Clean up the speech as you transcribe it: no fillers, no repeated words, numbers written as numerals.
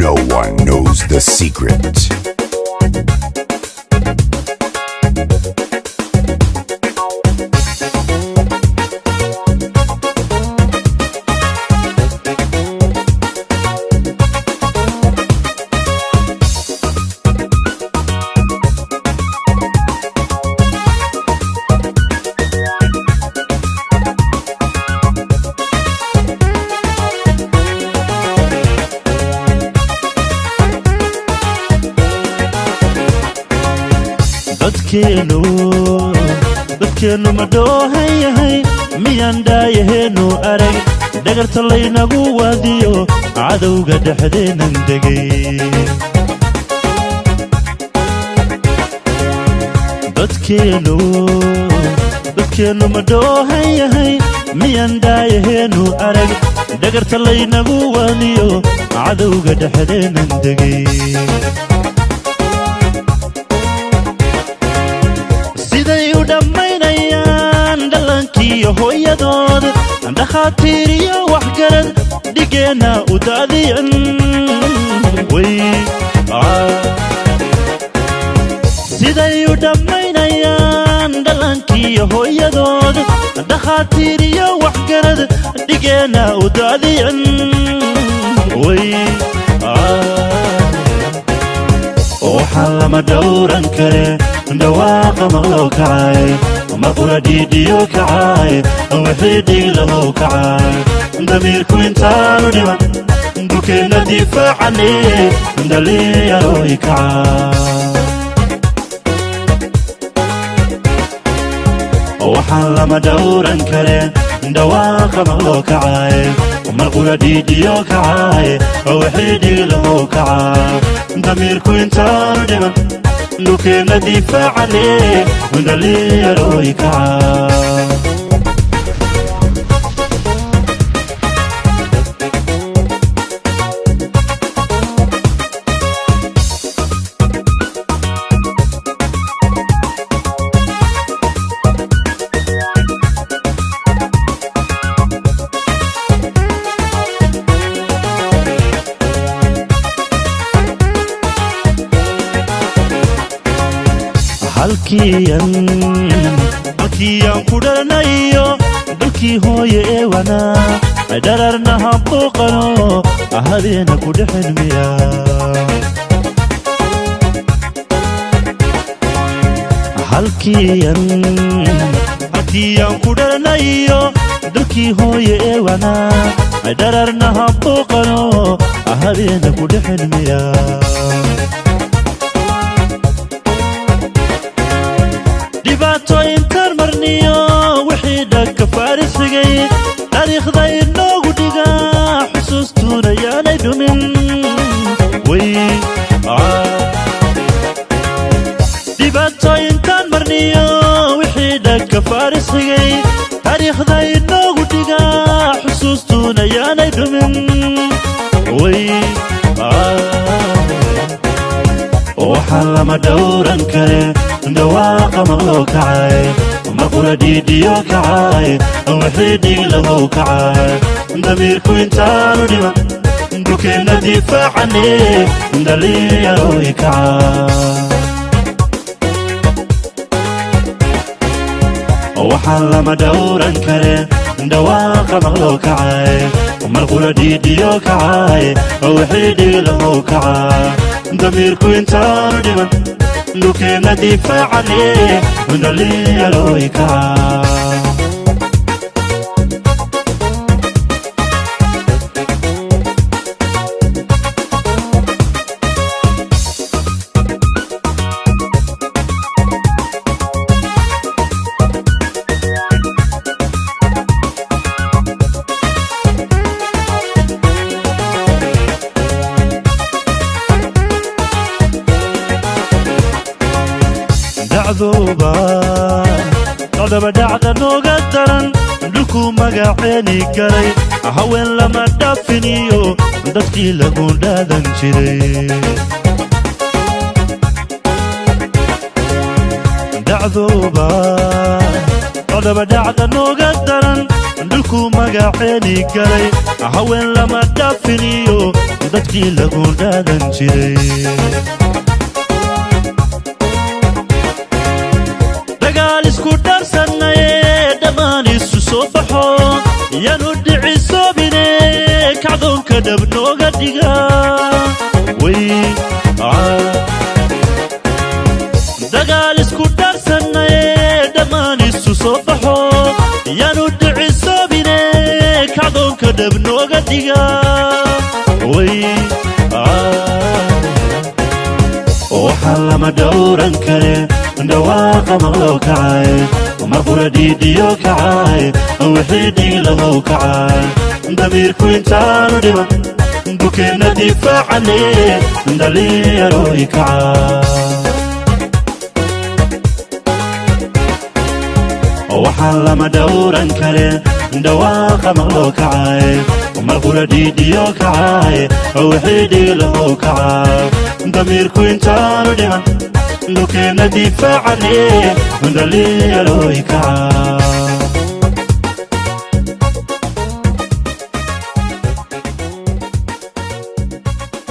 No one knows the secret. dadkeenu ma doohan yahay miyaan daayaheennu arag dhagarta laynagu waadiyo cadowga dhexdeennan degay dadkeenu ma doohan yahay miyaan daayaheennu arag dhagarta laynagu waadiyo cadowga dhexdeennan degay hooyadood dhakhaatiir iyo waxgarad dhigeena u daadiyan siday u dhammaynayaan dhallaankiiyo hooyadood dhakhaatiir iyo waxgarad dhigeena u daadiyan waxaan lama dhowran kare dhawaaqa maqloo kacay maqura dhiidhiyo kacay wixii dhiglahow kacay damiirku intaanu dhiman dhulkeenna difaacane dhalinyarooy kacay waxaan lama dhowran kare dhawaaqa maqloo kacay maqura dhiidhiyo kacay wixii dhiglahow kacay damiirku intaanu dhiman dhulkeenna difaacane dhalinyarooy kacay halkiiyaan ku dharanayo dalkii hooye ee wanaa dhararna habooqano habeena ku dhexelmiya halkiiyaan ku dharanayo dalkii hooye ee wanaa dhararna habooqano habeena ku dhexelmiya dhibaatooyinkaan marniyo wixii dhagka faarisfigay taariikhda inoogu dhigaa xusuustuuna yaanay dhumin dhibaatooyinkaan marniyo wixii dhagka faarisfigay taariikhda inoogu dhigaa xusuustuuna yaanay dhumin waxaan lama dhowran kare dhawaaqa maqloo kacay maqura dhiidhiyo kacay wixii dhiglahow kacay damiirku intaanu dhiman dhulkeenna difaacane dhalinyarooy kacay waxaan lama dhowran kare dhawaaqa maqloo kacay maqura dhiidhiyo kacay wixii dhiglahow kacay damiirku intaanu dhiman dhulkeenna difaacane dhalinyarooy kacay dacdaba dhacda nooga daran dhulku magaceeni garay haween lama dhaafiniyo dadkii lagu dhaadan jiray dacdaba dhacda nooga daran dhulku magaceeni garay haween lama dhaafiniyo dadkii lagu dhaadan jiray dagaal isku dhaarsannaye dhammaan isu soo baxo yaanu dhicisoobine kacdoonka dhab nooga dhiga dagaal isku dhaarsannaye dhammaan isu soo baxo yaanu dhicisoobine kacdoonka dhab nooga dhiga waxaan lama dhowran kare dhawaaqa maqlow kacay marqura dhiidhiyo kacay wixii dhiilahow kacay damiirku intaanu dhiman dukeenna difaacane dhalinyarooy kacay waxaan lama dhowran kare dhawaaqa maqlow kacay marqura dhiidhiyo kacay wixii dhiilahow kacay damiirku intaanu dhiman dukeenna difaacane dhalinyarooy kacay